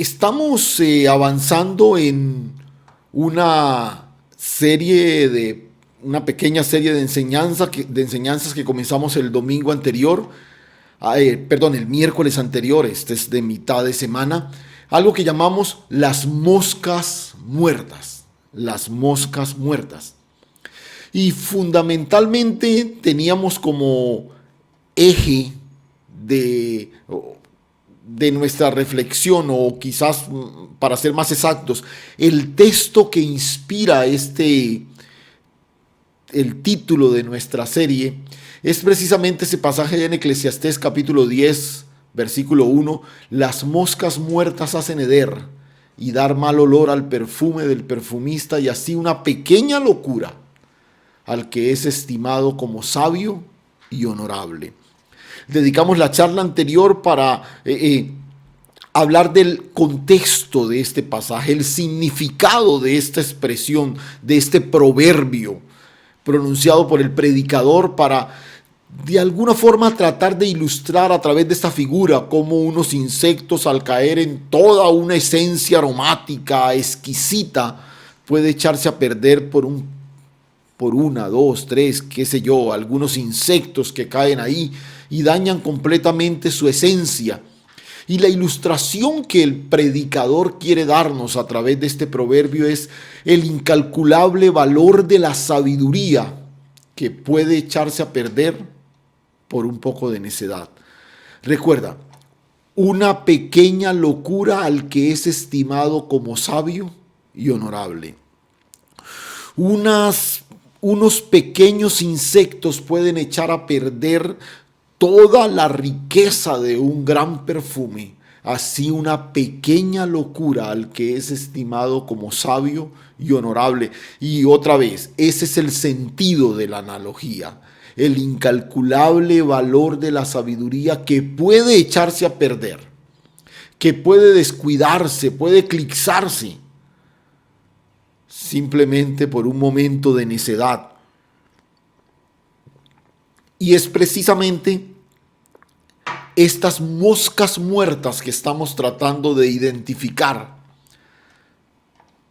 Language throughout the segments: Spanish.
Estamos avanzando en una una pequeña serie de enseñanzas que comenzamos el domingo anterior, el miércoles anterior, este es de mitad de semana, algo que llamamos las moscas muertas, las moscas muertas. Y fundamentalmente teníamos como eje de, de nuestra reflexión, o quizás para ser más exactos, el texto que inspira el título de nuestra serie, es precisamente ese pasaje en Eclesiastés capítulo 10, versículo 1, las moscas muertas hacen heder y dar mal olor al perfume del perfumista, y así una pequeña locura al que es estimado como sabio y honorable. Dedicamos la charla anterior para hablar del contexto de este pasaje, el significado de esta expresión, de este proverbio pronunciado por el predicador, para de alguna forma tratar de ilustrar a través de esta figura cómo unos insectos, al caer en toda una esencia aromática exquisita, puede echarse a perder por una, dos, tres, qué sé yo, algunos insectos que caen ahí y dañan completamente su esencia. Y la ilustración que el predicador quiere darnos a través de este proverbio es el incalculable valor de la sabiduría, que puede echarse a perder por un poco de necedad. Recuerda, una pequeña locura al que es estimado como sabio y honorable. Unos pequeños insectos pueden echar a perder toda la riqueza de un gran perfume. Así una pequeña locura al que es estimado como sabio y honorable. Y otra vez, ese es el sentido de la analogía. El incalculable valor de la sabiduría, que puede echarse a perder, que puede descuidarse, puede eclipsarse simplemente por un momento de necedad. Y es precisamente estas moscas muertas que estamos tratando de identificar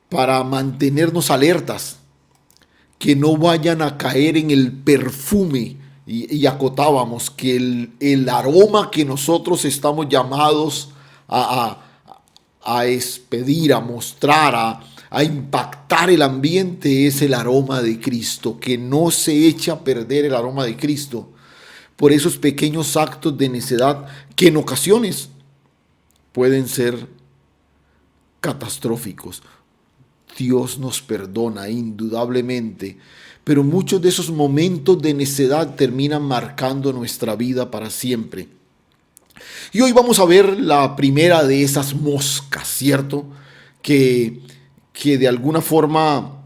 para mantenernos alertas, que no vayan a caer en el perfume. Y acotábamos que el aroma que nosotros estamos llamados a expedir, a mostrar, a impactar el ambiente, es el aroma de Cristo, que no se echa a perder el aroma de Cristo por esos pequeños actos de necedad que en ocasiones pueden ser catastróficos. Dios nos perdona indudablemente, pero muchos de esos momentos de necedad terminan marcando nuestra vida para siempre. Y hoy vamos a ver la primera de esas moscas, ¿cierto? Que de alguna forma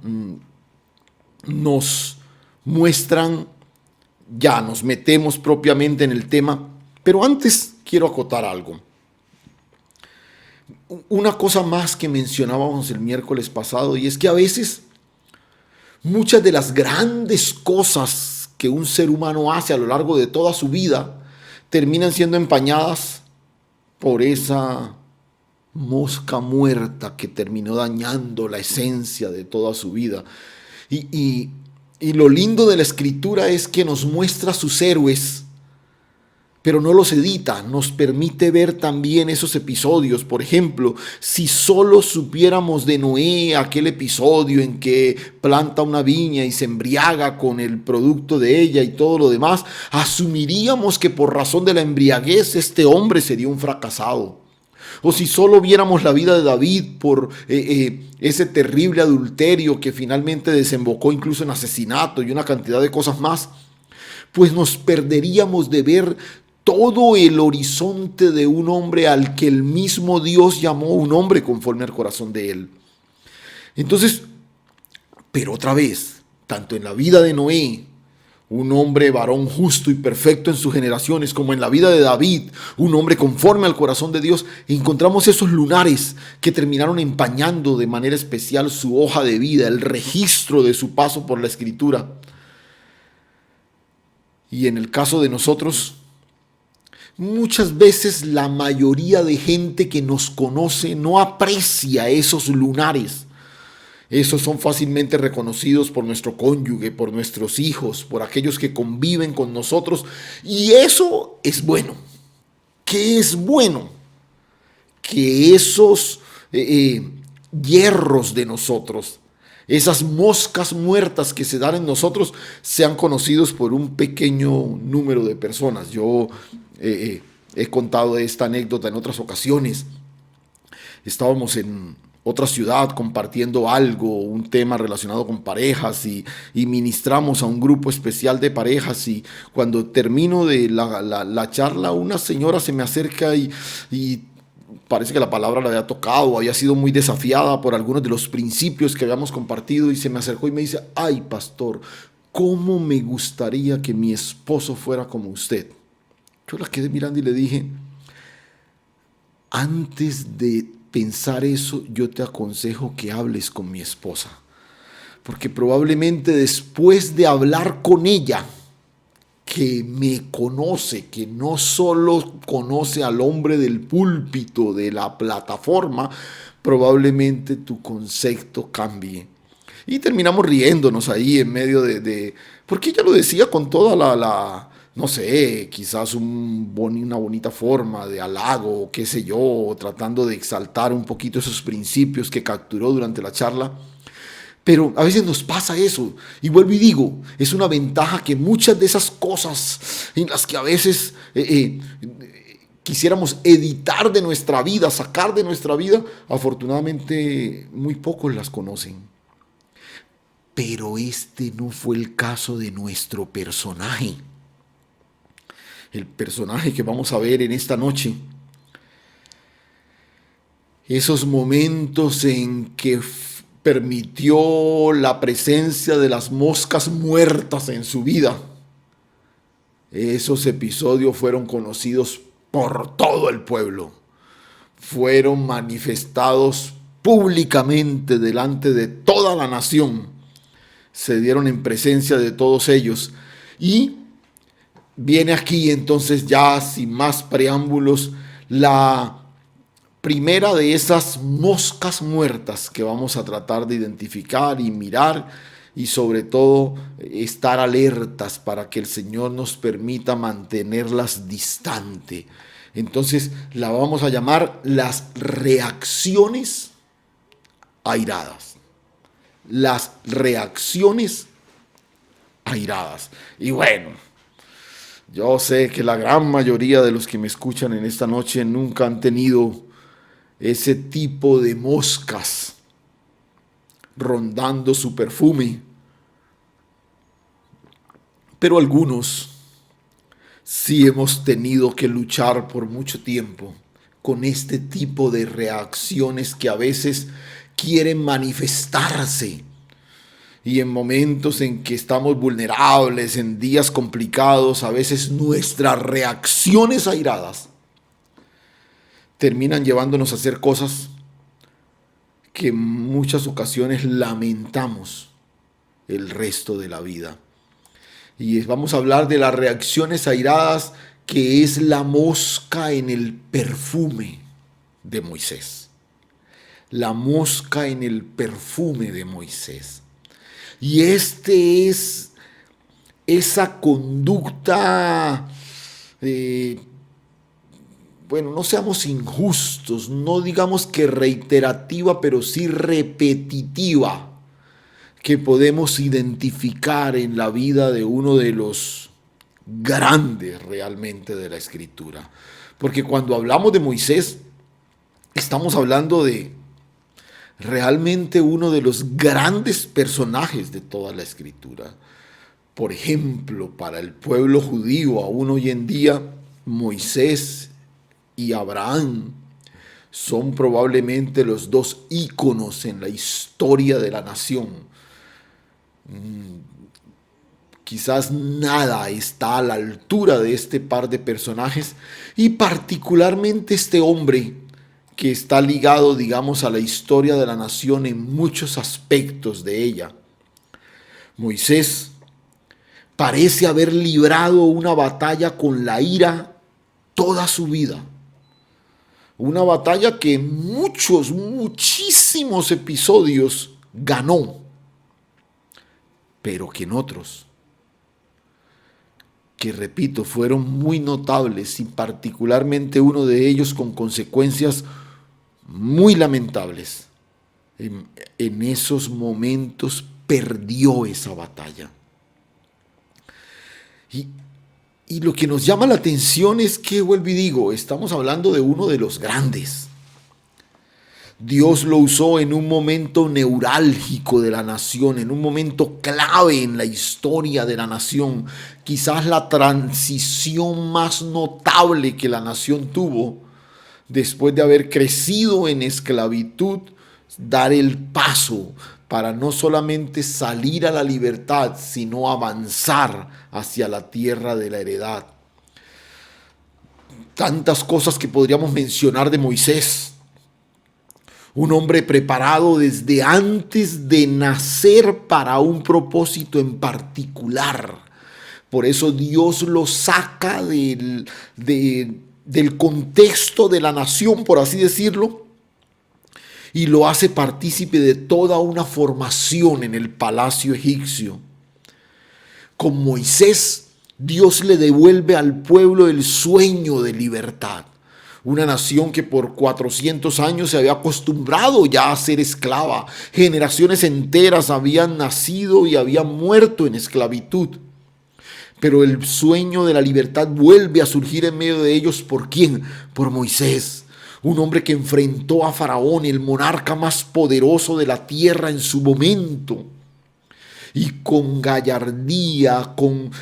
nos muestran, ya nos metemos propiamente en el tema, pero antes quiero acotar algo. Una cosa más que mencionábamos el miércoles pasado, y es que a veces muchas de las grandes cosas que un ser humano hace a lo largo de toda su vida terminan siendo empañadas por esa mosca muerta que terminó dañando la esencia de toda su vida. Y lo lindo de la escritura es que nos muestra sus héroes, pero no los edita, nos permite ver también esos episodios. Por ejemplo, si solo supiéramos de Noé, aquel episodio en que planta una viña y se embriaga con el producto de ella y todo lo demás, asumiríamos que por razón de la embriaguez este hombre sería un fracasado. O si solo viéramos la vida de David por ese terrible adulterio que finalmente desembocó incluso en asesinato y una cantidad de cosas más, pues nos perderíamos de ver todo el horizonte de un hombre al que el mismo Dios llamó un hombre conforme al corazón de él. Entonces, pero otra vez, tanto en la vida de Noé, un hombre varón justo y perfecto en sus generaciones, como en la vida de David, un hombre conforme al corazón de Dios, encontramos esos lunares que terminaron empañando de manera especial su hoja de vida, el registro de su paso por la Escritura. Y en el caso de nosotros, Muchas veces la mayoría de gente que nos conoce no aprecia esos lunares. Esos son fácilmente reconocidos por nuestro cónyuge, por nuestros hijos, por aquellos que conviven con nosotros. Y eso es bueno. ¿Qué es bueno? Que esos hierros de nosotros, esas moscas muertas que se dan en nosotros, sean conocidos por un pequeño número de personas. Yo he contado esta anécdota en otras ocasiones. Estábamos en otra ciudad compartiendo algo, un tema relacionado con parejas y ministramos a un grupo especial de parejas y cuando termino de la charla una señora se me acerca y parece que la palabra la había tocado, había sido muy desafiada por algunos de los principios que habíamos compartido y se me acercó y me dice, ay pastor, ¿cómo me gustaría que mi esposo fuera como usted? Yo la quedé mirando y le dije, antes de pensar eso, yo te aconsejo que hables con mi esposa, porque probablemente después de hablar con ella, que me conoce, que no solo conoce al hombre del púlpito, de la plataforma, probablemente tu concepto cambie. Y terminamos riéndonos ahí en medio porque ella lo decía con toda no sé, quizás una bonita forma de halago, qué sé yo, tratando de exaltar un poquito esos principios que capturó durante la charla. Pero a veces nos pasa eso. Y vuelvo y digo, es una ventaja que muchas de esas cosas en las que a veces quisiéramos editar de nuestra vida, sacar de nuestra vida, afortunadamente muy pocos las conocen. Pero este no fue el caso de nuestro personaje. El personaje que vamos a ver en esta noche. Esos momentos en que permitió la presencia de las moscas muertas en su vida. Esos episodios fueron conocidos por todo el pueblo. Fueron manifestados públicamente delante de toda la nación. Se dieron en presencia de todos ellos. Y viene aquí entonces ya sin más preámbulos la primera de esas moscas muertas que vamos a tratar de identificar y mirar y sobre todo estar alertas para que el Señor nos permita mantenerlas distante. Entonces la vamos a llamar las reacciones airadas. Las reacciones airadas. Y bueno, yo sé que la gran mayoría de los que me escuchan en esta noche nunca han tenido ese tipo de moscas rondando su perfume. Pero algunos sí hemos tenido que luchar por mucho tiempo con este tipo de reacciones que a veces quieren manifestarse. Y en momentos en que estamos vulnerables, en días complicados, a veces nuestras reacciones airadas terminan llevándonos a hacer cosas que en muchas ocasiones lamentamos el resto de la vida. Y vamos a hablar de las reacciones airadas, que es la mosca en el perfume de Moisés. La mosca en el perfume de Moisés. Y este es esa conducta bueno, no seamos injustos, no digamos que reiterativa, pero sí repetitiva, que podemos identificar en la vida de uno de los grandes realmente de la Escritura. Porque cuando hablamos de Moisés, estamos hablando de realmente uno de los grandes personajes de toda la Escritura. Por ejemplo, para el pueblo judío, aún hoy en día, Moisés y Abraham son probablemente los dos íconos en la historia de la nación. Quizás nada está a la altura de este par de personajes y particularmente este hombre que está ligado, digamos, a la historia de la nación en muchos aspectos de ella. Moisés parece haber librado una batalla con la ira toda su vida. Una batalla que en muchísimos episodios ganó, pero que en otros, que repito, fueron muy notables y particularmente uno de ellos con consecuencias muy lamentables. En esos momentos perdió esa batalla. Y lo que nos llama la atención es que, vuelvo y digo, estamos hablando de uno de los grandes. Dios lo usó en un momento neurálgico de la nación, en un momento clave en la historia de la nación. Quizás la transición más notable que la nación tuvo después de haber crecido en esclavitud, dar el paso para no solamente salir a la libertad, sino avanzar hacia la tierra de la heredad. Tantas cosas que podríamos mencionar de Moisés. Un hombre preparado desde antes de nacer para un propósito en particular. Por eso Dios lo saca del contexto de la nación, por así decirlo, y lo hace partícipe de toda una formación en el palacio egipcio. Con Moisés, Dios le devuelve al pueblo el sueño de libertad. Una nación que por 400 años se había acostumbrado ya a ser esclava. Generaciones enteras habían nacido y habían muerto en esclavitud. Pero el sueño de la libertad vuelve a surgir en medio de ellos. ¿Por quién? Por Moisés. Un hombre que enfrentó a Faraón, el monarca más poderoso de la tierra en su momento. Y con gallardía, con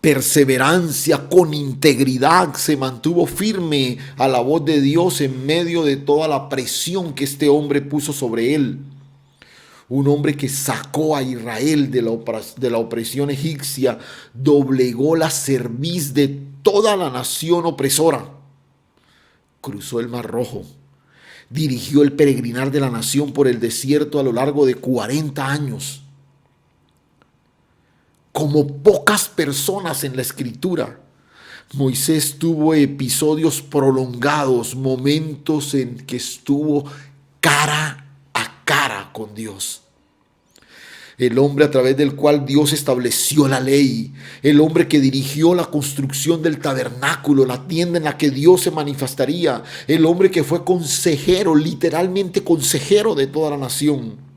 perseverancia, con integridad, se mantuvo firme a la voz de Dios en medio de toda la presión que este hombre puso sobre él. Un hombre que sacó a Israel de la opresión egipcia, doblegó la cerviz de toda la nación opresora, cruzó el Mar Rojo, dirigió el peregrinar de la nación por el desierto a lo largo de 40 años. Como pocas personas en la Escritura, Moisés tuvo episodios prolongados, momentos en que estuvo cara a cara con Dios. El hombre a través del cual Dios estableció la ley, el hombre que dirigió la construcción del tabernáculo, la tienda en la que Dios se manifestaría, el hombre que fue consejero, literalmente consejero de toda la nación.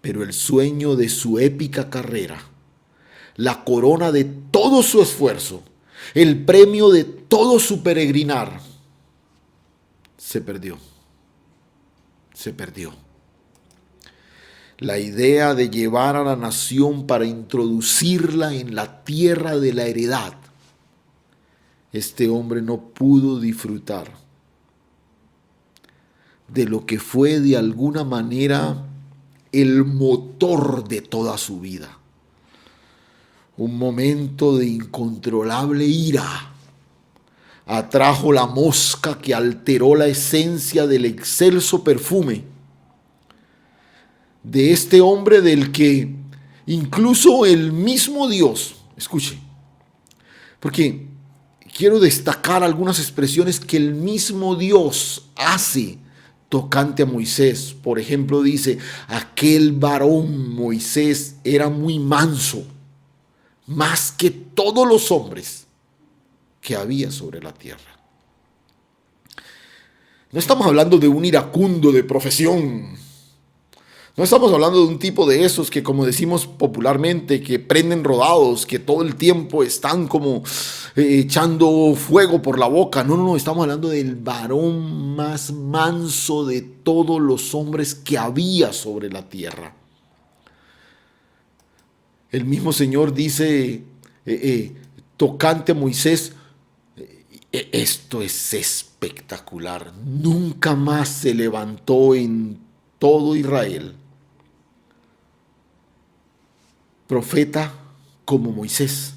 Pero el sueño de su épica carrera, la corona de todo su esfuerzo, el premio de todo su peregrinar, se perdió. Se perdió. La idea de llevar a la nación para introducirla en la tierra de la heredad, este hombre no pudo disfrutar de lo que fue de alguna manera el motor de toda su vida. Un momento de incontrolable ira atrajo la mosca que alteró la esencia del excelso perfume de este hombre del que incluso el mismo Dios, escuche, porque quiero destacar algunas expresiones que el mismo Dios hace tocante a Moisés. Por ejemplo, dice, aquel varón Moisés era muy manso, más que todos los hombres que había sobre la tierra. No estamos hablando de un iracundo de profesión. No estamos hablando de un tipo de esos que, como decimos popularmente, que prenden rodados, que todo el tiempo están como echando fuego por la boca. No, estamos hablando del varón más manso de todos los hombres que había sobre la tierra. El mismo Señor dice, tocante a Moisés, esto es espectacular. Nunca más se levantó en todo Israel profeta como Moisés,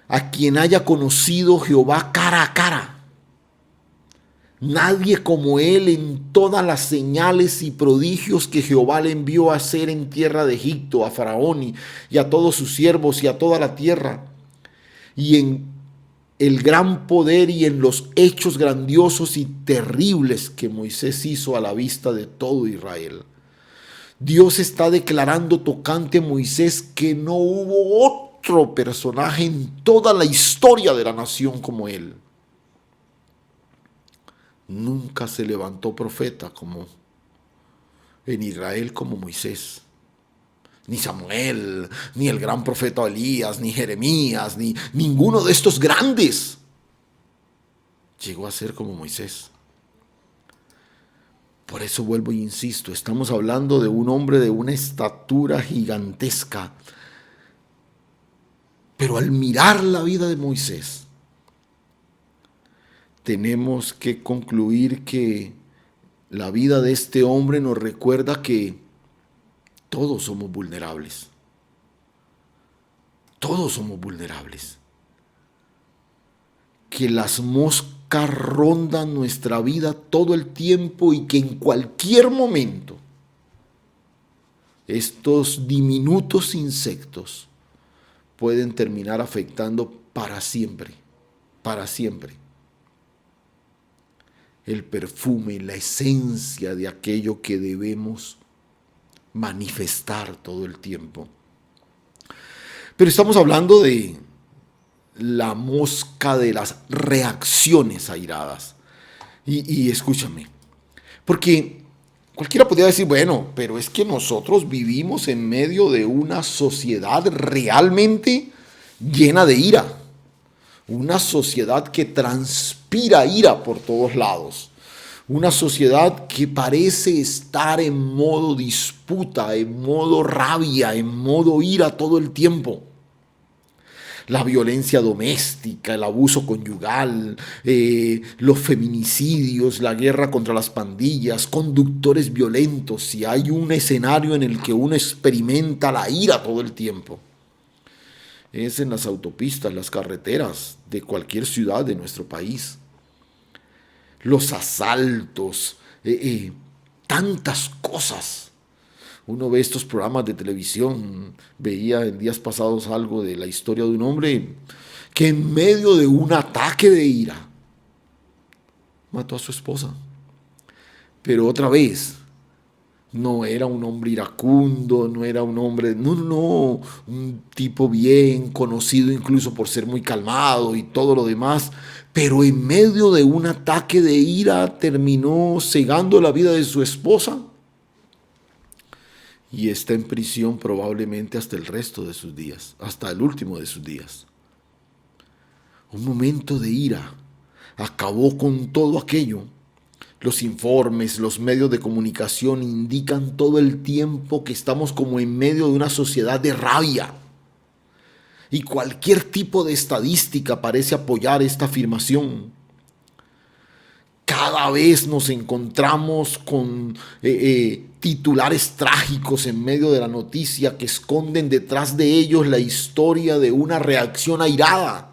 a quien haya conocido Jehová cara a cara. Nadie como él en todas las señales y prodigios que Jehová le envió a hacer en tierra de Egipto, a Faraón y a todos sus siervos y a toda la tierra. y en el gran poder y en los hechos grandiosos y terribles que Moisés hizo a la vista de todo Israel. Dios está declarando tocante a Moisés que no hubo otro personaje en toda la historia de la nación como él. Nunca se levantó profeta como en Israel como Moisés. Ni Samuel, ni el gran profeta Elías, ni Jeremías, ni ninguno de estos grandes llegó a ser como Moisés. Por eso vuelvo e insisto, estamos hablando de un hombre de una estatura gigantesca. Pero al mirar la vida de Moisés, tenemos que concluir que la vida de este hombre nos recuerda que todos somos vulnerables. Todos somos vulnerables. Que las moscas rondan nuestra vida todo el tiempo y que en cualquier momento estos diminutos insectos pueden terminar afectando para siempre el perfume, la esencia de aquello que debemos manifestar todo el tiempo. Pero estamos hablando de la mosca de las reacciones airadas. Y escúchame, porque cualquiera podría decir, bueno, pero es que nosotros vivimos en medio de una sociedad realmente llena de ira. Una sociedad que transpira ira por todos lados. Una sociedad que parece estar en modo disputa, en modo rabia, en modo ira todo el tiempo. La violencia doméstica, el abuso conyugal, los feminicidios, la guerra contra las pandillas, conductores violentos. Si hay un escenario en el que uno experimenta la ira todo el tiempo, es en las autopistas, las carreteras de cualquier ciudad de nuestro país. Los asaltos, tantas cosas. Uno ve estos programas de televisión, veía en días pasados algo de la historia de un hombre que en medio de un ataque de ira mató a su esposa. Pero otra vez, no era un hombre iracundo, no era un hombre, no, un tipo bien conocido incluso por ser muy calmado y todo lo demás, pero en medio de un ataque de ira terminó cegando la vida de su esposa y está en prisión probablemente hasta el resto de sus días, hasta el último de sus días. Un momento de ira acabó con todo aquello. Los informes, los medios de comunicación indican todo el tiempo que estamos como en medio de una sociedad de rabia. Y cualquier tipo de estadística parece apoyar esta afirmación. Cada vez nos encontramos con titulares trágicos en medio de la noticia que esconden detrás de ellos la historia de una reacción airada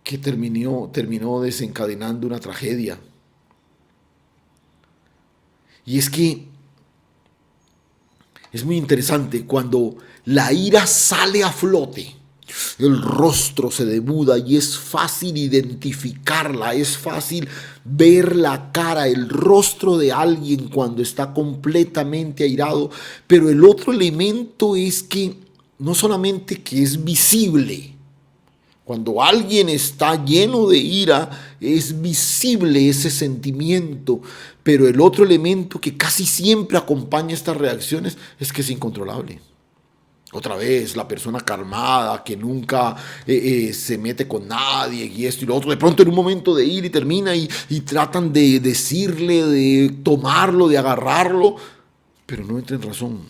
que terminó desencadenando una tragedia. Y es que es muy interesante cuando la ira sale a flote, el rostro se demuda y es fácil identificarla, es fácil ver la cara, el rostro de alguien cuando está completamente airado. Pero el otro elemento es que no solamente que es visible. Cuando alguien está lleno de ira, es visible ese sentimiento, pero el otro elemento que casi siempre acompaña estas reacciones es que es incontrolable. Otra vez, la persona calmada, que nunca se mete con nadie y esto y lo otro, de pronto en un momento de ira y termina y tratan de decirle, de tomarlo, de agarrarlo, pero no entra en razón.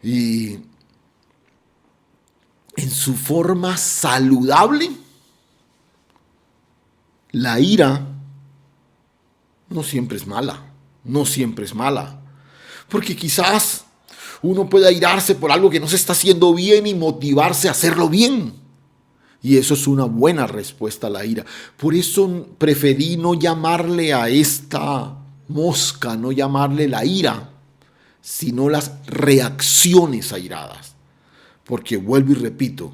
Y en su forma saludable, la ira no siempre es mala, no siempre es mala. Porque quizás uno puede airarse por algo que no se está haciendo bien y motivarse a hacerlo bien. Y eso es una buena respuesta a la ira. Por eso preferí no llamarle a esta mosca, no llamarle la ira, sino las reacciones airadas. Porque vuelvo y repito,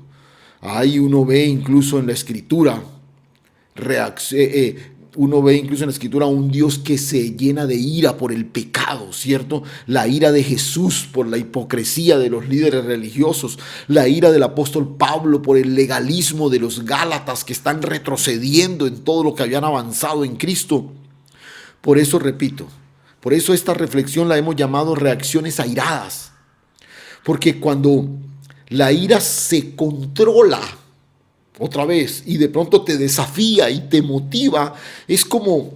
ahí uno ve incluso en la escritura, uno ve incluso en la escritura un Dios que se llena de ira por el pecado, ¿cierto? La ira de Jesús por la hipocresía de los líderes religiosos, la ira del apóstol Pablo por el legalismo de los Gálatas que están retrocediendo en todo lo que habían avanzado en Cristo. Por eso repito, por eso esta reflexión la hemos llamado reacciones airadas, porque cuando la ira se controla otra vez y de pronto te desafía y te motiva, es como,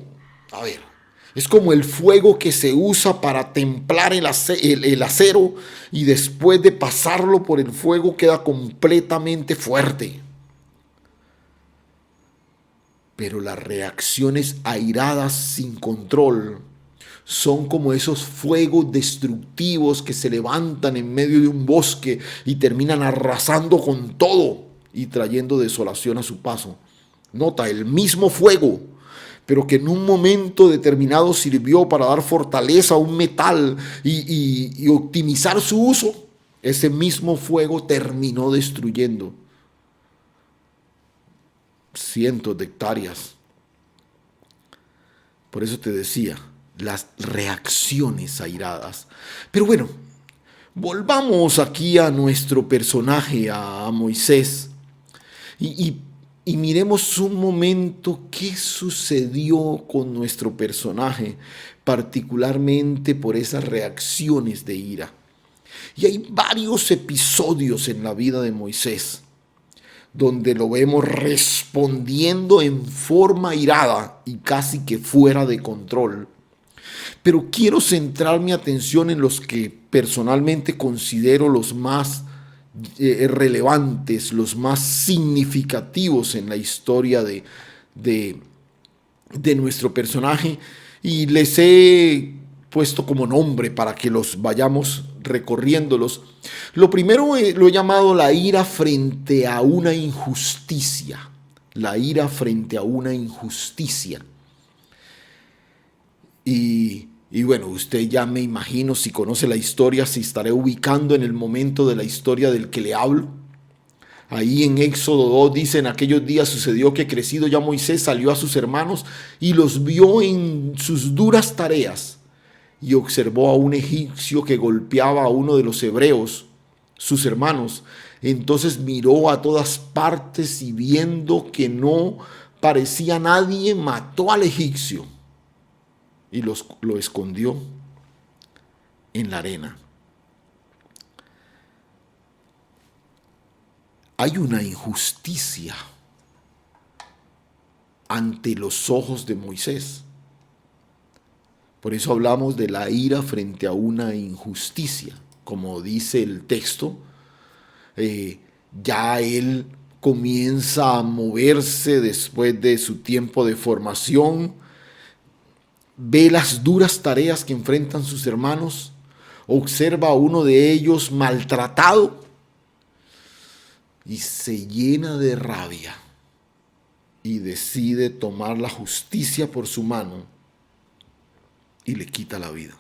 es como el fuego que se usa para templar el acero y después de pasarlo por el fuego queda completamente fuerte. Pero las reacciones airadas sin control son como esos fuegos destructivos que se levantan en medio de un bosque y terminan arrasando con todo y trayendo desolación a su paso. Nota, el mismo fuego, pero que en un momento determinado sirvió para dar fortaleza a un metal y optimizar su uso, ese mismo fuego terminó destruyendo cientos de hectáreas. Por eso te decía, las reacciones airadas. Pero bueno, volvamos aquí a nuestro personaje, a Moisés, y miremos un momento qué sucedió con nuestro personaje, particularmente por esas reacciones de ira. Y hay varios episodios en la vida de Moisés donde lo vemos respondiendo en forma irada y casi que fuera de control. Pero quiero centrar mi atención en los que personalmente considero los más relevantes, los más significativos en la historia de nuestro personaje, y les he puesto como nombre para que los vayamos recorriéndolos. Lo primero lo he llamado la ira frente a una injusticia. La ira frente a una injusticia. Y bueno, usted ya me imagino, si conoce la historia, se estaré ubicando en el momento de la historia del que le hablo. Ahí en Éxodo 2 dice: en aquellos días sucedió que crecido ya Moisés salió a sus hermanos y los vio en sus duras tareas, y observó a un egipcio que golpeaba a uno de los hebreos, sus hermanos. Entonces miró a todas partes y viendo que no parecía nadie, mató al egipcio y lo escondió en la arena. Hay una injusticia ante los ojos de Moisés. Por eso hablamos de la ira frente a una injusticia. Como dice el texto, ya él comienza a moverse después de su tiempo de formación, ve las duras tareas que enfrentan sus hermanos, observa a uno de ellos maltratado y se llena de rabia y decide tomar la justicia por su mano y le quita la vida.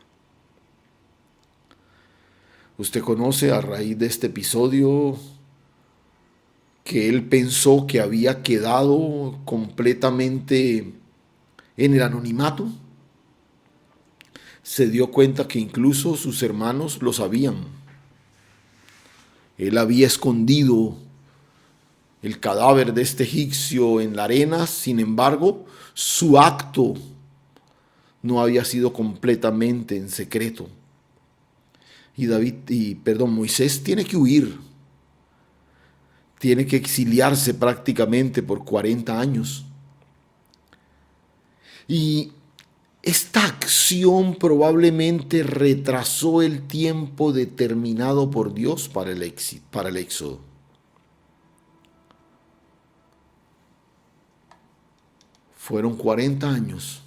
Usted conoce a raíz de este episodio que él pensó que había quedado completamente en el anonimato. Se dio cuenta que incluso sus hermanos lo sabían. Él había escondido el cadáver de este egipcio en la arena, sin embargo, su acto no había sido completamente en secreto. Moisés tiene que huir. Tiene que exiliarse prácticamente por 40 años. Y esta acción probablemente retrasó el tiempo determinado por Dios para el éxodo. Fueron 40 años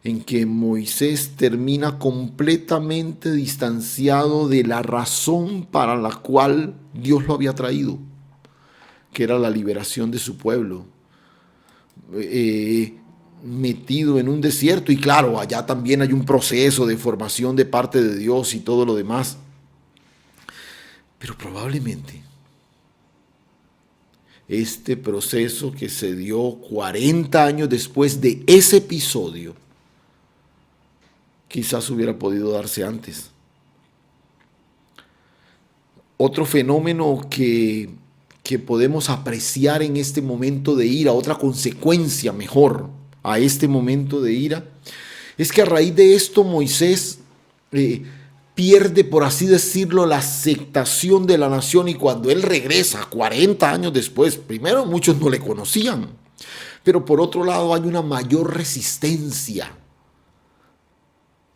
en que Moisés termina completamente distanciado de la razón para la cual Dios lo había traído, que era la liberación de su pueblo, metido en un desierto. Y claro, allá también hay un proceso de formación de parte de Dios y todo lo demás. Pero probablemente este proceso que se dio 40 años después de ese episodio, quizás hubiera podido darse antes. Otro fenómeno que podemos apreciar en este momento de ira, otra consecuencia mejor a este momento de ira, es que a raíz de esto Moisés pierde, por así decirlo, la aceptación de la nación, y cuando él regresa 40 años después, primero muchos no le conocían, pero por otro lado hay una mayor resistencia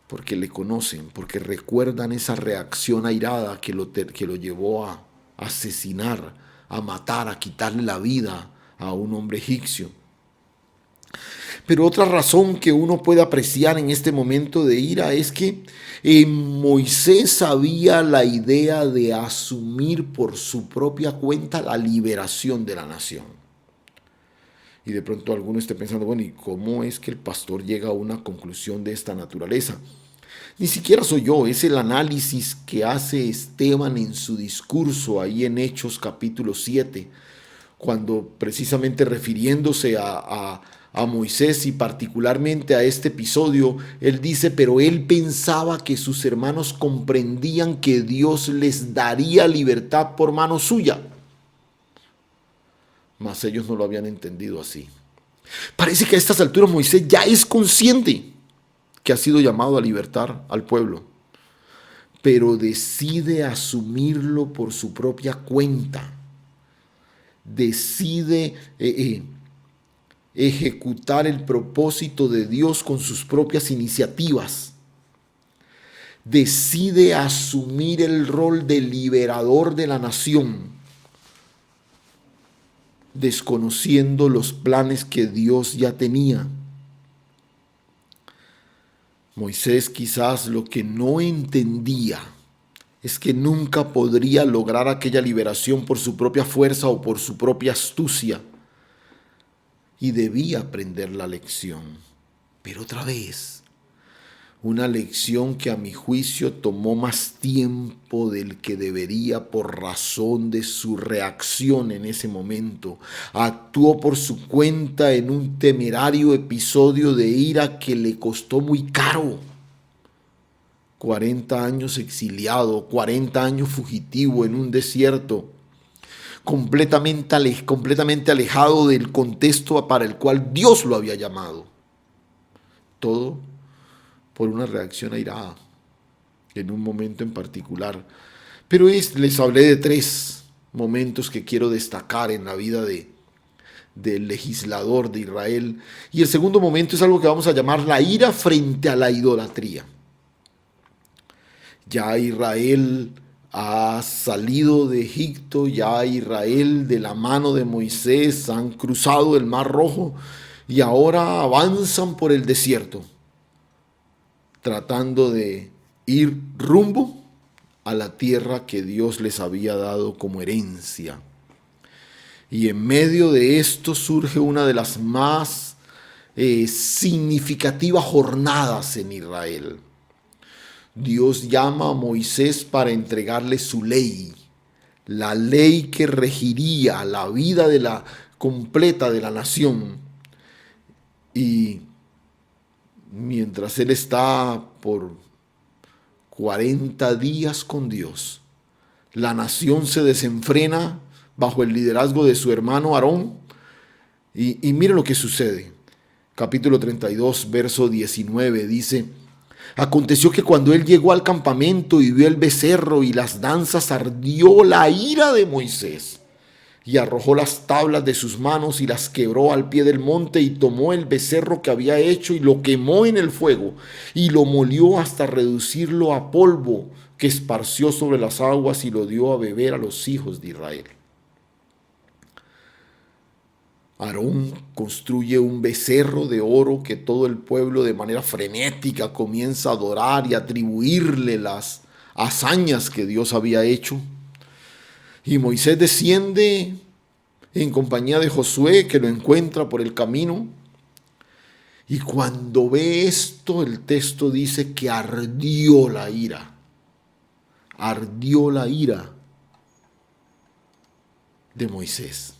porque le conocen, porque recuerdan esa reacción airada que lo llevó a asesinar, a matar, a quitarle la vida a un hombre egipcio. Pero otra razón que uno puede apreciar en este momento de ira es que Moisés había la idea de asumir por su propia cuenta la liberación de la nación. Y de pronto alguno esté pensando, bueno, ¿y cómo es que el pastor llega a una conclusión de esta naturaleza? Ni siquiera soy yo, es el análisis que hace Esteban en su discurso ahí en Hechos capítulo 7, cuando precisamente refiriéndose a Moisés y particularmente a este episodio, él dice, pero él pensaba que sus hermanos comprendían que Dios les daría libertad por mano suya. Mas ellos no lo habían entendido así. Parece que a estas alturas Moisés ya es consciente que ha sido llamado a libertar al pueblo, pero decide asumirlo por su propia cuenta. Decide ejecutar el propósito de Dios con sus propias iniciativas. Decide asumir el rol de liberador de la nación, desconociendo los planes que Dios ya tenía. Moisés quizás lo que no entendía es que nunca podría lograr aquella liberación por su propia fuerza o por su propia astucia, y debía aprender la lección. Pero otra vez, una lección que a mi juicio tomó más tiempo del que debería por razón de su reacción en ese momento. Actuó por su cuenta en un temerario episodio de ira que le costó muy caro. 40 años exiliado, 40 años fugitivo en un desierto, completamente alejado del contexto para el cual Dios lo había llamado. Todo por una reacción airada en un momento en particular. Pero les hablé de 3 momentos que quiero destacar en la vida del legislador de Israel. Y el segundo momento es algo que vamos a llamar la ira frente a la idolatría. Ya Israel ha salido de Egipto, ya Israel de la mano de Moisés han cruzado el Mar Rojo y ahora avanzan por el desierto, tratando de ir rumbo a la tierra que Dios les había dado como herencia. Y en medio de esto surge una de las más significativas jornadas en Israel. Dios llama a Moisés para entregarle su ley, la ley que regiría la vida completa de la nación. Y mientras él está por 40 días con Dios, la nación se desenfrena bajo el liderazgo de su hermano Aarón. Y mire lo que sucede. Capítulo 32, verso 19 dice: aconteció que cuando él llegó al campamento y vio el becerro y las danzas, ardió la ira de Moisés, y arrojó las tablas de sus manos y las quebró al pie del monte, y tomó el becerro que había hecho y lo quemó en el fuego, y lo molió hasta reducirlo a polvo, que esparció sobre las aguas, y lo dio a beber a los hijos de Israel. Aarón construye un becerro de oro que todo el pueblo de manera frenética comienza a adorar y atribuirle las hazañas que Dios había hecho. Y Moisés desciende en compañía de Josué, que lo encuentra por el camino. Y cuando ve esto, el texto dice que ardió la ira. Ardió la ira de Moisés.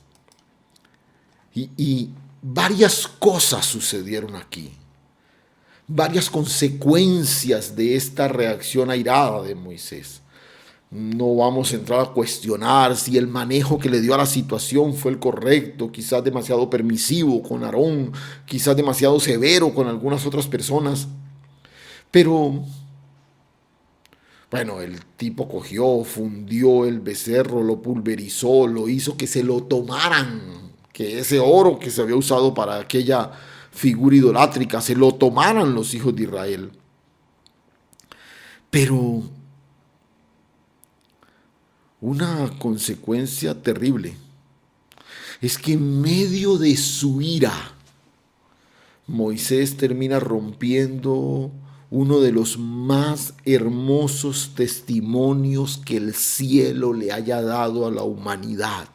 Y varias cosas sucedieron aquí. Varias consecuencias de esta reacción airada de Moisés. No vamos a entrar a cuestionar si el manejo que le dio a la situación fue el correcto, quizás demasiado permisivo con Aarón, quizás demasiado severo con algunas otras personas. Pero, bueno, el tipo cogió, fundió el becerro, lo pulverizó, lo hizo que se lo tomaran, que ese oro que se había usado para aquella figura idolátrica, se lo tomaran los hijos de Israel. Pero una consecuencia terrible es que en medio de su ira, Moisés termina rompiendo uno de los más hermosos testimonios que el cielo le haya dado a la humanidad.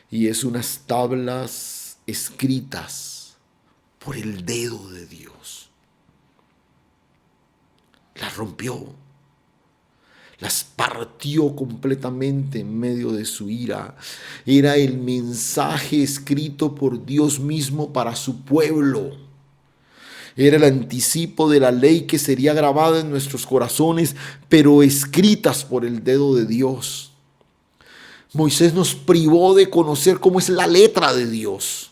Y es unas tablas escritas por el dedo de Dios. Las rompió. Las partió completamente en medio de su ira. Era el mensaje escrito por Dios mismo para su pueblo. Era el anticipo de la ley que sería grabada en nuestros corazones, pero escritas por el dedo de Dios. Moisés nos privó de conocer cómo es la letra de Dios.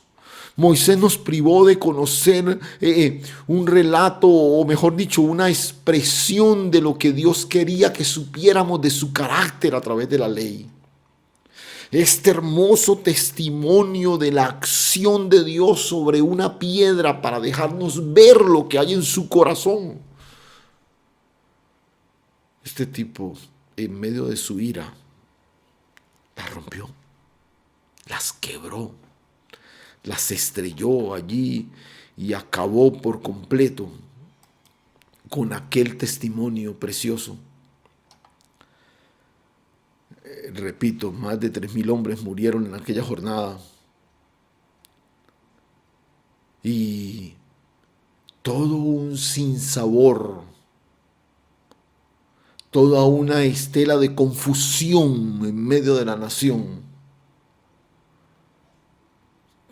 Moisés nos privó de conocer un relato, o mejor dicho, una expresión de lo que Dios quería que supiéramos de su carácter a través de la ley. Este hermoso testimonio de la acción de Dios sobre una piedra para dejarnos ver lo que hay en su corazón. Este tipo, en medio de su ira, las rompió, las quebró, las estrelló allí y acabó por completo con aquel testimonio precioso. Repito, más de 3,000 hombres murieron en aquella jornada. Y todo un sinsabor, toda una estela de confusión en medio de la nación,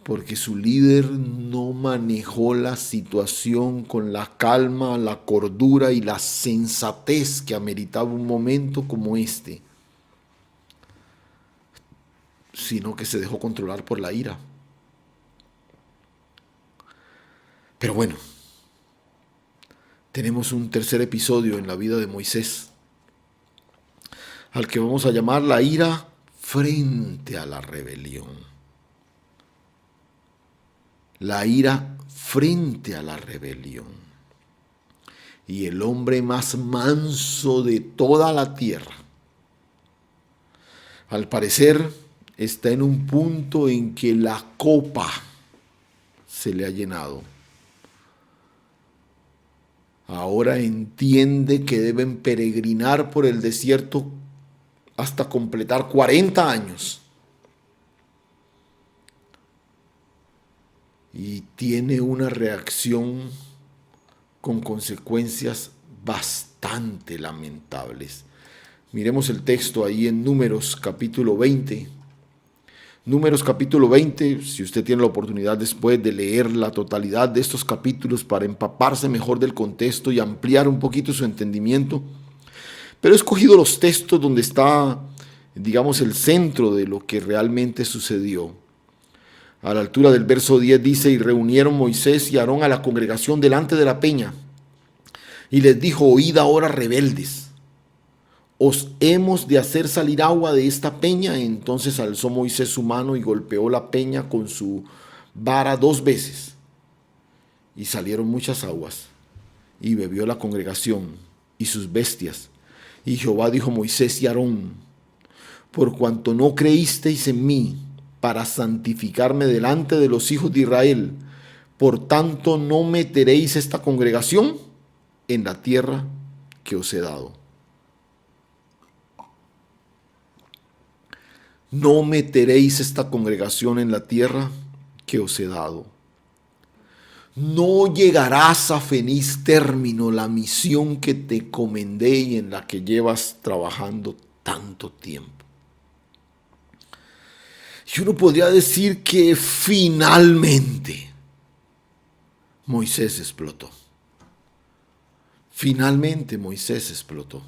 porque su líder no manejó la situación con la calma, la cordura y la sensatez que ameritaba un momento como este, sino que se dejó controlar por la ira. Pero bueno, tenemos un tercer episodio en la vida de Moisés, al que vamos a llamar la ira frente a la rebelión. La ira frente a la rebelión. Y el hombre más manso de toda la tierra, al parecer, está en un punto en que la copa se le ha llenado. Ahora entiende que deben peregrinar por el desierto hasta completar 40 años. Y tiene una reacción con consecuencias bastante lamentables. Miremos el texto ahí en Números capítulo 20. Números capítulo 20, si usted tiene la oportunidad después de leer la totalidad de estos capítulos para empaparse mejor del contexto y ampliar un poquito su entendimiento. Pero he escogido los textos donde está, digamos, el centro de lo que realmente sucedió. A la altura del verso 10 dice: y reunieron Moisés y Aarón a la congregación delante de la peña, y les dijo: oíd ahora, rebeldes, ¿os hemos de hacer salir agua de esta peña? Entonces alzó Moisés su mano y golpeó la peña con su vara 2 veces, y salieron muchas aguas, y bebió la congregación y sus bestias. Y Jehová dijo a Moisés y Aarón: por cuanto no creísteis en mí para santificarme delante de los hijos de Israel, por tanto no meteréis esta congregación en la tierra que os he dado. No meteréis esta congregación en la tierra que os he dado. No llegarás a feliz término la misión que te encomendé y en la que llevas trabajando tanto tiempo. Y uno podría decir que finalmente Moisés explotó. Finalmente Moisés explotó.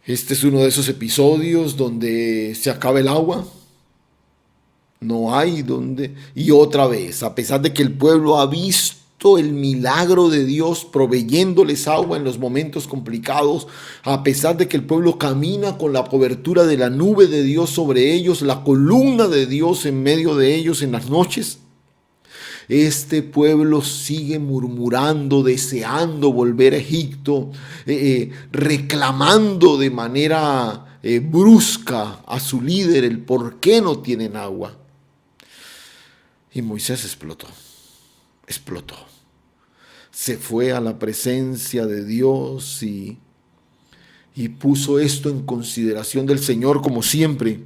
Este es uno de esos episodios donde se acaba el agua. No hay donde. Y otra vez, a pesar de que el pueblo ha visto el milagro de Dios proveyéndoles agua en los momentos complicados, a pesar de que el pueblo camina con la cobertura de la nube de Dios sobre ellos, la columna de Dios en medio de ellos en las noches, este pueblo sigue murmurando, deseando volver a Egipto, reclamando de manera brusca a su líder el por qué no tienen agua. Y Moisés explotó. Se fue a la presencia de Dios y puso esto en consideración del Señor como siempre.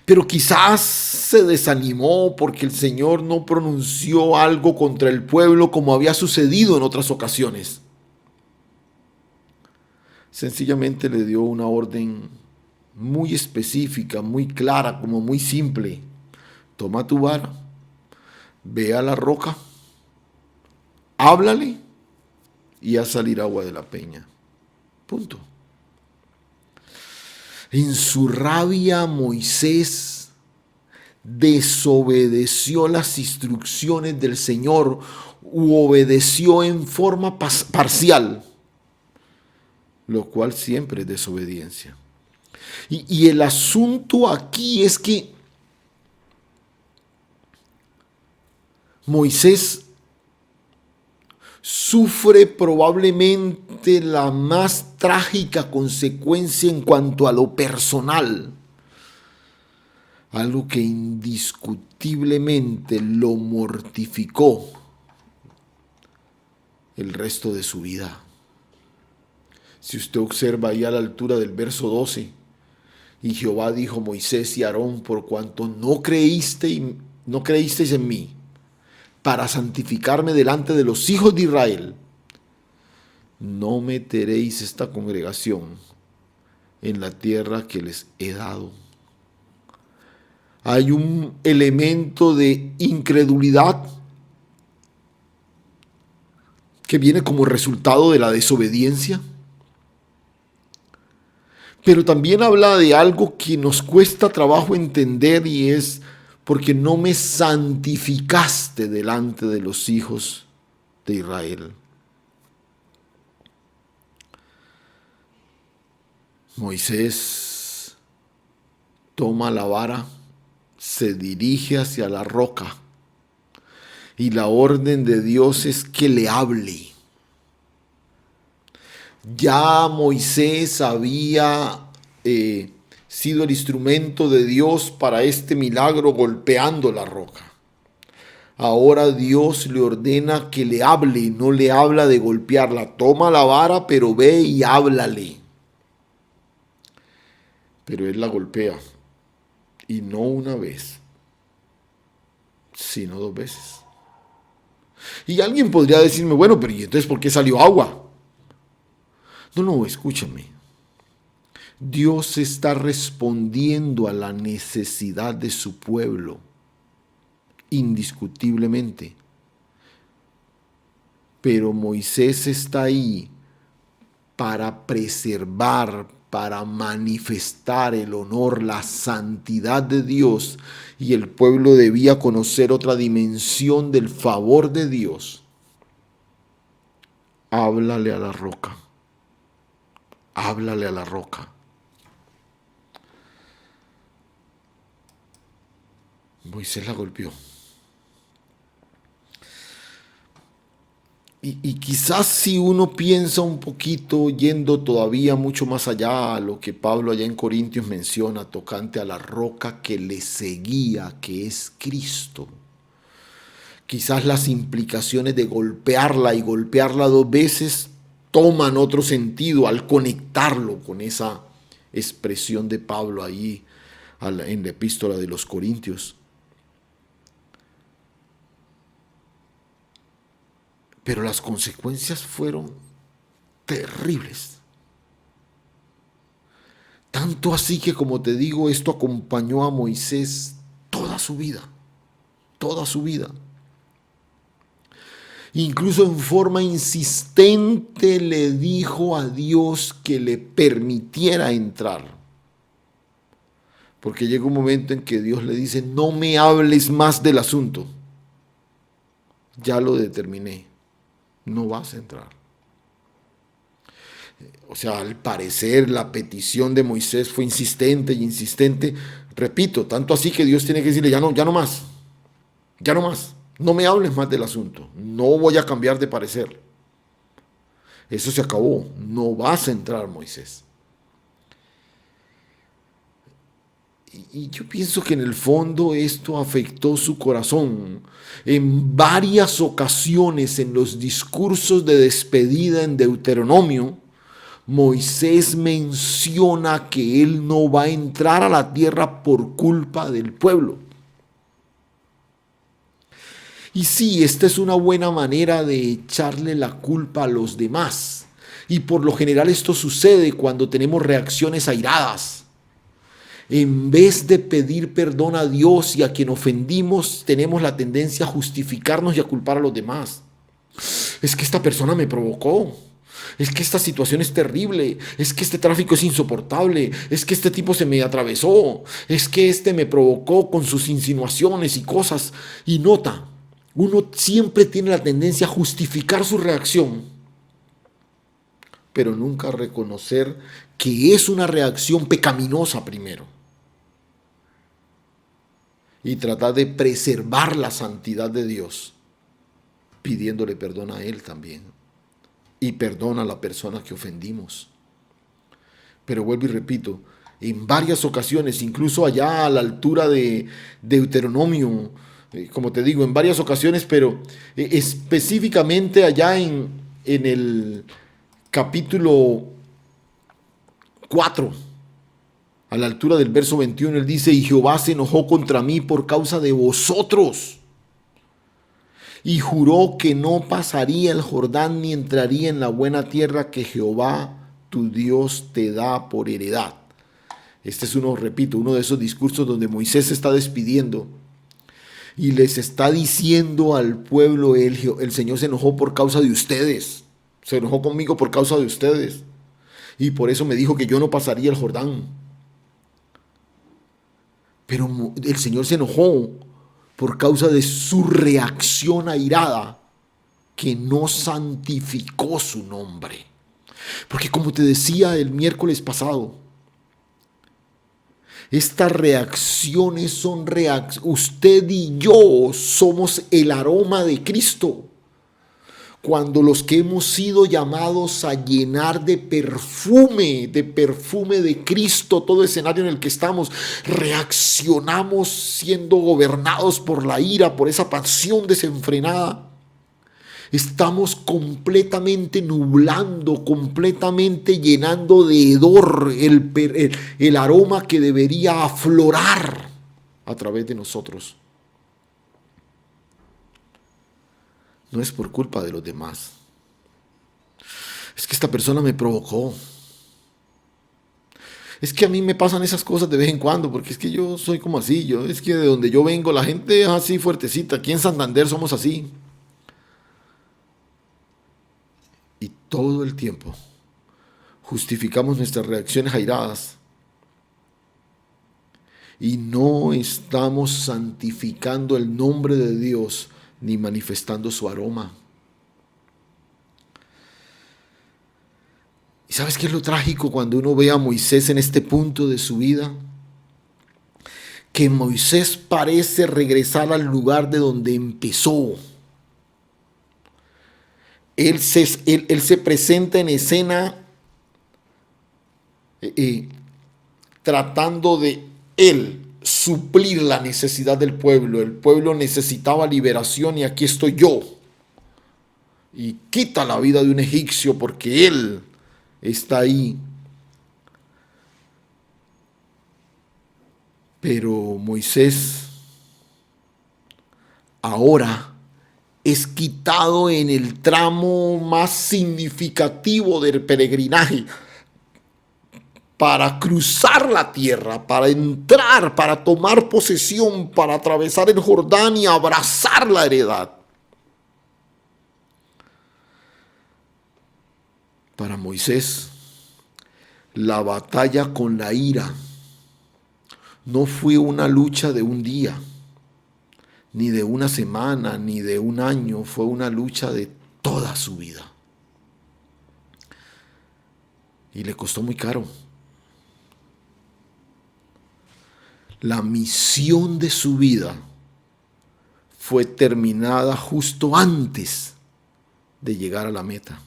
Pero quizás se desanimó porque el Señor no pronunció algo contra el pueblo como había sucedido en otras ocasiones. Sencillamente le dio una orden muy específica, muy clara, como muy simple. Toma tu vara, ve a la roca, háblale y haz salir agua de la peña. Punto. En su rabia, Moisés desobedeció las instrucciones del Señor u obedeció en forma parcial, lo cual siempre es desobediencia. Y el asunto aquí es que Moisés sufre probablemente la más trágica consecuencia en cuanto a lo personal, algo que indiscutiblemente lo mortificó el resto de su vida. Si usted observa ahí a la altura del verso 12, y Jehová dijo a Moisés y a Aarón, por cuanto no creísteis en mí, para santificarme delante de los hijos de Israel, no meteréis esta congregación en la tierra que les he dado. Hay un elemento de incredulidad que viene como resultado de la desobediencia, pero también habla de algo que nos cuesta trabajo entender y es porque no me santificaste delante de los hijos de Israel. Moisés toma la vara, se dirige hacia la roca y la orden de Dios es que le hable. Ya Moisés había sido el instrumento de Dios para este milagro golpeando la roca. Ahora Dios le ordena que le hable, no le habla de golpearla. Toma la vara, pero ve y háblale. Pero él la golpea, y no una vez, sino 2 veces. Y alguien podría decirme, bueno, pero ¿y entonces por qué salió agua? No, escúchame. Dios está respondiendo a la necesidad de su pueblo, indiscutiblemente. Pero Moisés está ahí para preservar, para manifestar el honor, la santidad de Dios, y el pueblo debía conocer otra dimensión del favor de Dios. Háblale a la roca. Háblale a la roca. Moisés la golpeó. Y quizás si uno piensa un poquito, yendo todavía mucho más allá a lo que Pablo allá en Corintios menciona, tocante a la roca que le seguía, que es Cristo. Quizás las implicaciones de golpearla y golpearla 2 veces toman otro sentido al conectarlo con esa expresión de Pablo ahí en la epístola de los Corintios. Pero las consecuencias fueron terribles. Tanto así que, como te digo, esto acompañó a Moisés toda su vida, toda su vida. Incluso en forma insistente le dijo a Dios que le permitiera entrar. Porque llega un momento en que Dios le dice, no me hables más del asunto. Ya lo determiné, no vas a entrar. O sea, al parecer la petición de Moisés fue insistente y insistente. Repito, tanto así que Dios tiene que decirle, ya no más, ya no más. No me hables más del asunto, no voy a cambiar de parecer. Eso se acabó, no vas a entrar, Moisés. Y yo pienso que en el fondo esto afectó su corazón. En varias ocasiones en los discursos de despedida en Deuteronomio, Moisés menciona que él no va a entrar a la tierra por culpa del pueblo. Y sí, esta es una buena manera de echarle la culpa a los demás. Y por lo general esto sucede cuando tenemos reacciones airadas. En vez de pedir perdón a Dios y a quien ofendimos, tenemos la tendencia a justificarnos y a culpar a los demás. Es que esta persona me provocó. Es que esta situación es terrible. Es que este tráfico es insoportable. Es que este tipo se me atravesó. Es que este me provocó con sus insinuaciones y cosas. Y nota, uno siempre tiene la tendencia a justificar su reacción, pero nunca reconocer que es una reacción pecaminosa primero. Y tratar de preservar la santidad de Dios, pidiéndole perdón a Él también. Y perdón a la persona que ofendimos. Pero vuelvo y repito, en varias ocasiones, incluso allá a la altura de Deuteronomio, como te digo, en varias ocasiones, pero específicamente allá en el capítulo 4, a la altura del verso 21, él dice, y Jehová se enojó contra mí por causa de vosotros, y juró que no pasaría el Jordán ni entraría en la buena tierra que Jehová tu Dios te da por heredad. Este es uno de esos discursos donde Moisés se está despidiendo y les está diciendo al pueblo, el Señor se enojó por causa de ustedes, se enojó conmigo por causa de ustedes, y por eso me dijo que yo no pasaría el Jordán. Pero el Señor se enojó por causa de su reacción airada, que no santificó su nombre. Porque como te decía el miércoles pasado, estas reacciones son usted y yo somos el aroma de Cristo. Cuando los que hemos sido llamados a llenar de perfume de Cristo, todo escenario en el que estamos, reaccionamos siendo gobernados por la ira, por esa pasión desenfrenada. Estamos completamente nublando, completamente llenando de hedor el aroma que debería aflorar a través de nosotros. No es por culpa de los demás. Es que esta persona me provocó. Es que a mí me pasan esas cosas de vez en cuando, porque es que yo soy como así. Es que de donde yo vengo la gente es así fuertecita. Aquí en Santander somos así. Y todo el tiempo justificamos nuestras reacciones airadas. Y no estamos santificando el nombre de Dios ni manifestando su aroma. ¿Y sabes qué es lo trágico cuando uno ve a Moisés en este punto de su vida? Que Moisés parece regresar al lugar de donde empezó. Él se presenta en escena tratando de él suplir la necesidad del pueblo. El pueblo necesitaba liberación y aquí estoy yo. Y quita la vida de un egipcio porque él está ahí. Pero Moisés ahora es quitado en el tramo más significativo del peregrinaje para cruzar la tierra, para entrar, para tomar posesión, para atravesar el Jordán y abrazar la heredad. Para Moisés, la batalla con la ira no fue una lucha de un día, ni de una semana, ni de un año, fue una lucha de toda su vida. Y le costó muy caro. La misión de su vida fue terminada justo antes de llegar a la meta.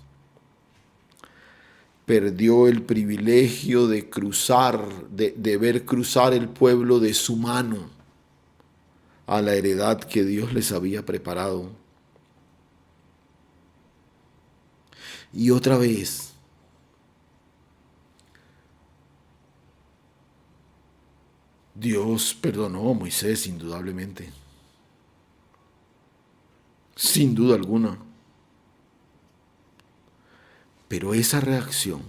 Perdió el privilegio de cruzar, de ver cruzar el pueblo de su mano a la heredad que Dios les había preparado. Y otra vez, Dios perdonó a Moisés indudablemente, sin duda alguna. Pero esa reacción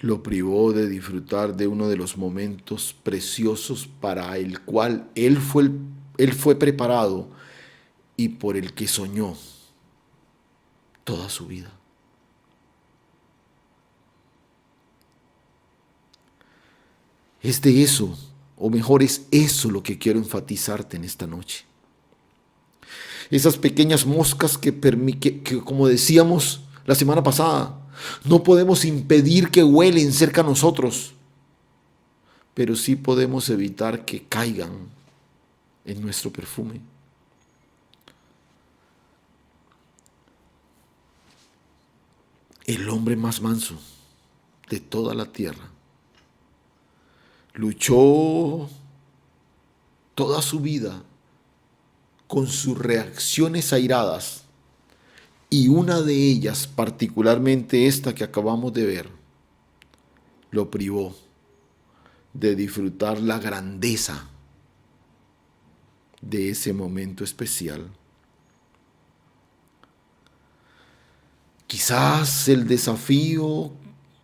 lo privó de disfrutar de uno de los momentos preciosos para el cual él fue preparado y por el que soñó toda su vida. Es de eso, o mejor es eso lo que quiero enfatizarte en esta noche. Esas pequeñas moscas que como decíamos la semana pasada, no podemos impedir que huelen cerca a nosotros, pero sí podemos evitar que caigan en nuestro perfume. El hombre más manso de toda la tierra luchó toda su vida con sus reacciones airadas, y una de ellas, particularmente esta que acabamos de ver, lo privó de disfrutar la grandeza de ese momento especial. Quizás el desafío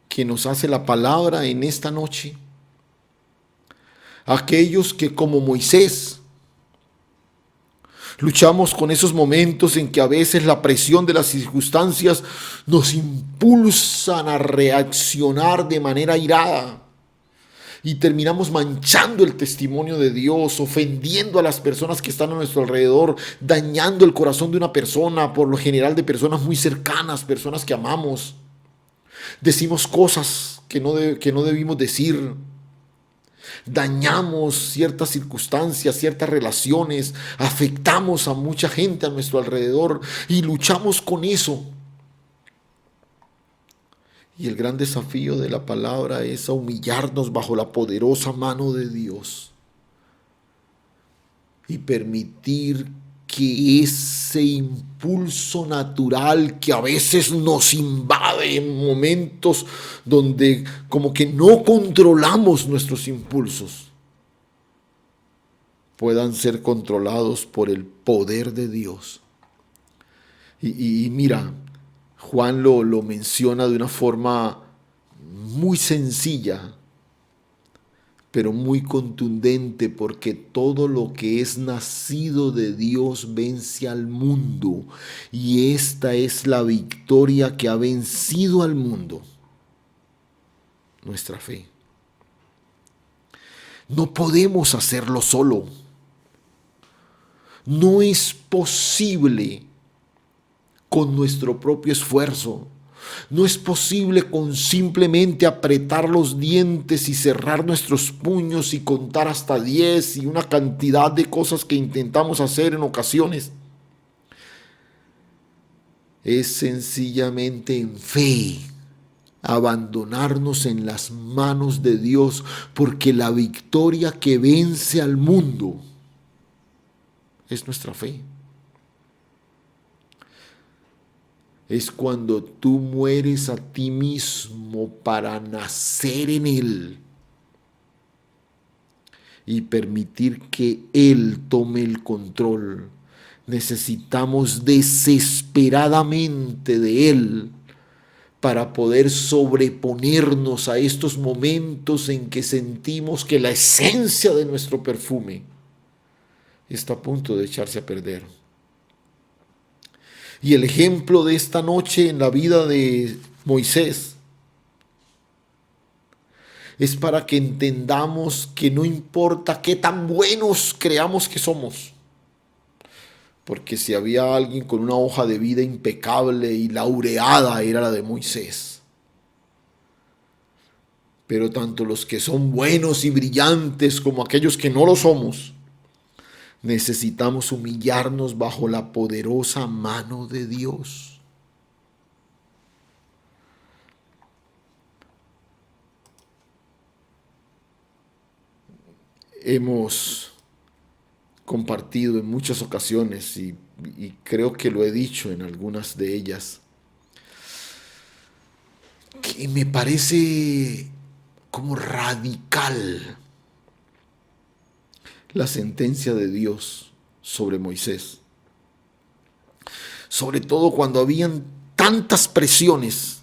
que nos hace la palabra en esta noche, aquellos que como Moisés luchamos con esos momentos en que a veces la presión de las circunstancias nos impulsan a reaccionar de manera airada y terminamos manchando el testimonio de Dios, ofendiendo a las personas que están a nuestro alrededor, dañando el corazón de una persona, por lo general de personas muy cercanas, personas que amamos. Decimos cosas que no debimos decir. Dañamos ciertas circunstancias, ciertas relaciones, afectamos a mucha gente a nuestro alrededor y luchamos con eso. Y el gran desafío de la palabra es a humillarnos bajo la poderosa mano de Dios y permitir que ese impulso natural que a veces nos invade en momentos donde como que no controlamos nuestros impulsos, puedan ser controlados por el poder de Dios. Y mira, Juan lo menciona de una forma muy sencilla, pero muy contundente, porque todo lo que es nacido de Dios vence al mundo, y esta es la victoria que ha vencido al mundo: nuestra fe. No podemos hacerlo solo. No es posible con nuestro propio esfuerzo. No es posible con simplemente apretar los dientes y cerrar nuestros puños y contar hasta 10 y una cantidad de cosas que intentamos hacer en ocasiones. Es sencillamente en fe abandonarnos en las manos de Dios, porque la victoria que vence al mundo es nuestra fe. Es cuando tú mueres a ti mismo para nacer en Él y permitir que Él tome el control. Necesitamos desesperadamente de Él para poder sobreponernos a estos momentos en que sentimos que la esencia de nuestro perfume está a punto de echarse a perder. Y el ejemplo de esta noche en la vida de Moisés es para que entendamos que no importa qué tan buenos creamos que somos, porque si había alguien con una hoja de vida impecable y laureada era la de Moisés. Pero tanto los que son buenos y brillantes como aquellos que no lo somos, necesitamos humillarnos bajo la poderosa mano de Dios. Hemos compartido en muchas ocasiones y creo que lo he dicho en algunas de ellas, que me parece como radical la sentencia de Dios sobre Moisés. Sobre todo cuando habían tantas presiones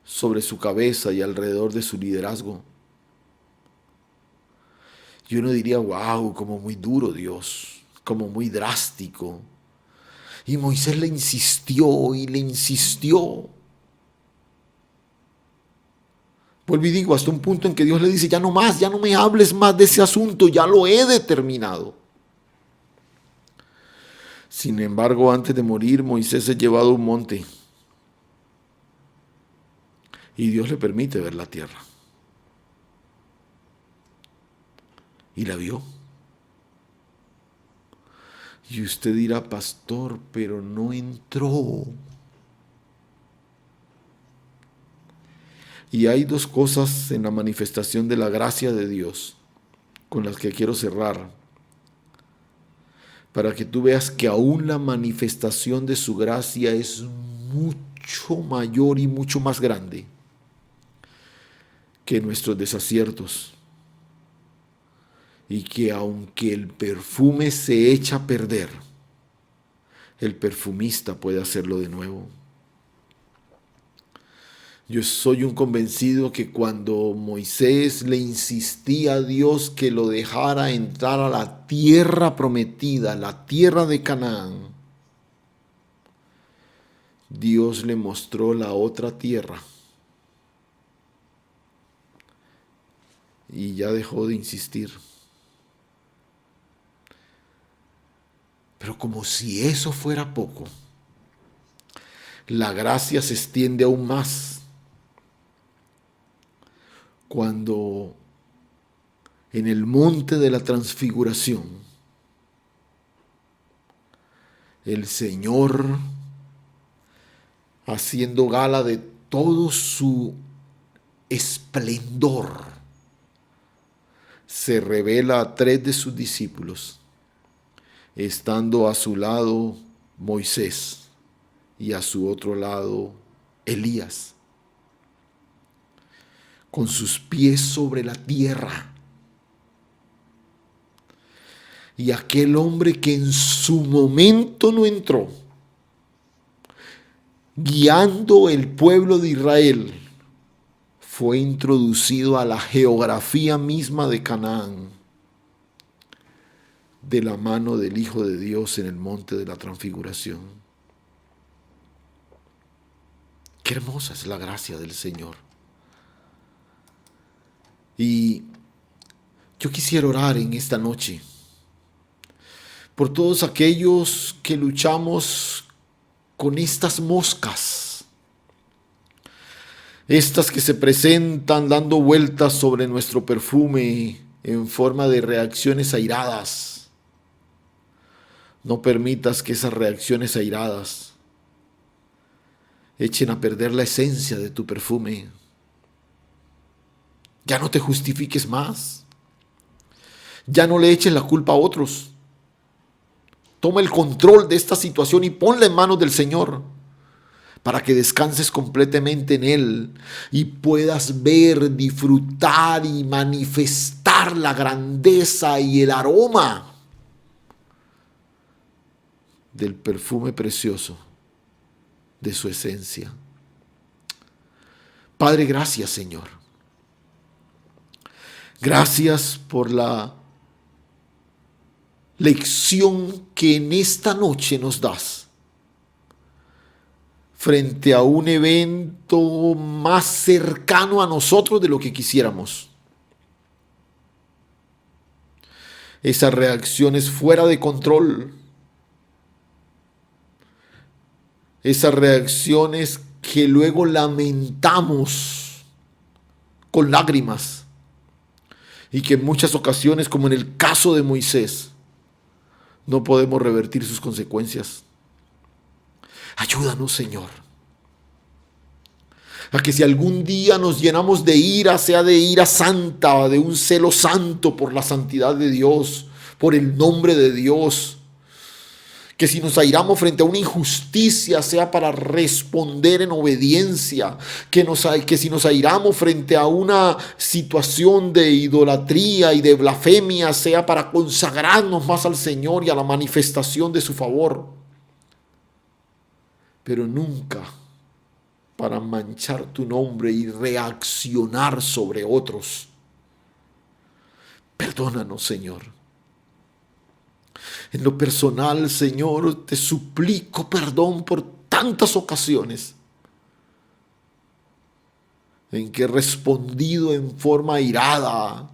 sobre su cabeza y alrededor de su liderazgo. Y uno diría, wow, como muy duro Dios, como muy drástico. Y Moisés le insistió y le insistió. Vuelvo y digo, hasta un punto en que Dios le dice, ya no más, ya no me hables más de ese asunto, ya lo he determinado. Sin embargo, antes de morir, Moisés es llevado a un monte. Y Dios le permite ver la tierra. Y la vio. Y usted dirá, pastor, pero no entró. Y hay dos cosas en la manifestación de la gracia de Dios con las que quiero cerrar, para que tú veas que aún la manifestación de su gracia es mucho mayor y mucho más grande que nuestros desaciertos. Y que aunque el perfume se echa a perder, el perfumista puede hacerlo de nuevo. Yo soy un convencido que cuando Moisés le insistía a Dios que lo dejara entrar a la tierra prometida, la tierra de Canaán, Dios le mostró la otra tierra. Y ya dejó de insistir. Pero como si eso fuera poco, la gracia se extiende aún más cuando en el monte de la transfiguración el Señor, haciendo gala de todo su esplendor, se revela a 3 de sus discípulos, estando a su lado Moisés y a su otro lado Elías, con sus pies sobre la tierra. Y aquel hombre que en su momento no entró, guiando el pueblo de Israel, fue introducido a la geografía misma de Canaán, de la mano del Hijo de Dios en el monte de la transfiguración. Qué hermosa es la gracia del Señor. Y yo quisiera orar en esta noche por todos aquellos que luchamos con estas moscas, estas que se presentan dando vueltas sobre nuestro perfume en forma de reacciones airadas. No permitas que esas reacciones airadas echen a perder la esencia de tu perfume. Ya no te justifiques más. Ya no le eches la culpa a otros. Toma el control de esta situación y ponla en manos del Señor para que descanses completamente en Él y puedas ver, disfrutar y manifestar la grandeza y el aroma del perfume precioso de su esencia. Padre, gracias, Señor. Gracias por la lección que en esta noche nos das frente a un evento más cercano a nosotros de lo que quisiéramos. Esas reacciones fuera de control, esas reacciones que luego lamentamos con lágrimas y que en muchas ocasiones, como en el caso de Moisés, no podemos revertir sus consecuencias. Ayúdanos, Señor, a que si algún día nos llenamos de ira, sea de ira santa, de un celo santo por la santidad de Dios, por el nombre de Dios, que si nos airamos frente a una injusticia, sea para responder en obediencia, que si nos airamos frente a una situación de idolatría y de blasfemia, sea para consagrarnos más al Señor y a la manifestación de su favor, pero nunca para manchar tu nombre y reaccionar sobre otros. Perdónanos, Señor. En lo personal, Señor, te suplico perdón por tantas ocasiones en que he respondido en forma airada,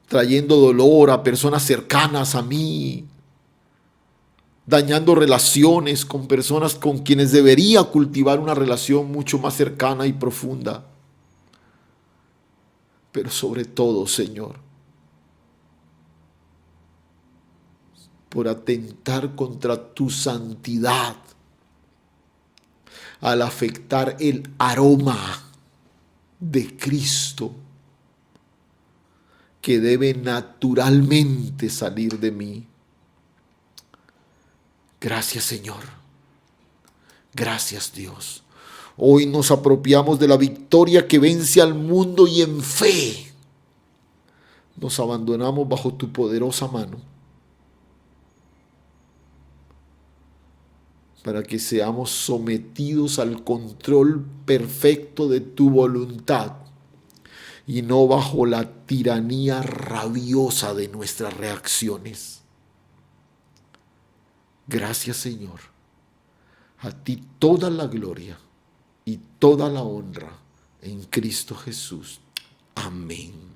trayendo dolor a personas cercanas a mí, dañando relaciones con personas con quienes debería cultivar una relación mucho más cercana y profunda. Pero sobre todo, Señor, por atentar contra tu santidad al afectar el aroma de Cristo que debe naturalmente salir de mí. Gracias, Señor. Gracias, Dios. Hoy nos apropiamos de la victoria que vence al mundo y en fe nos abandonamos bajo tu poderosa mano para que seamos sometidos al control perfecto de tu voluntad y no bajo la tiranía rabiosa de nuestras reacciones. Gracias, Señor. A ti toda la gloria y toda la honra en Cristo Jesús. Amén.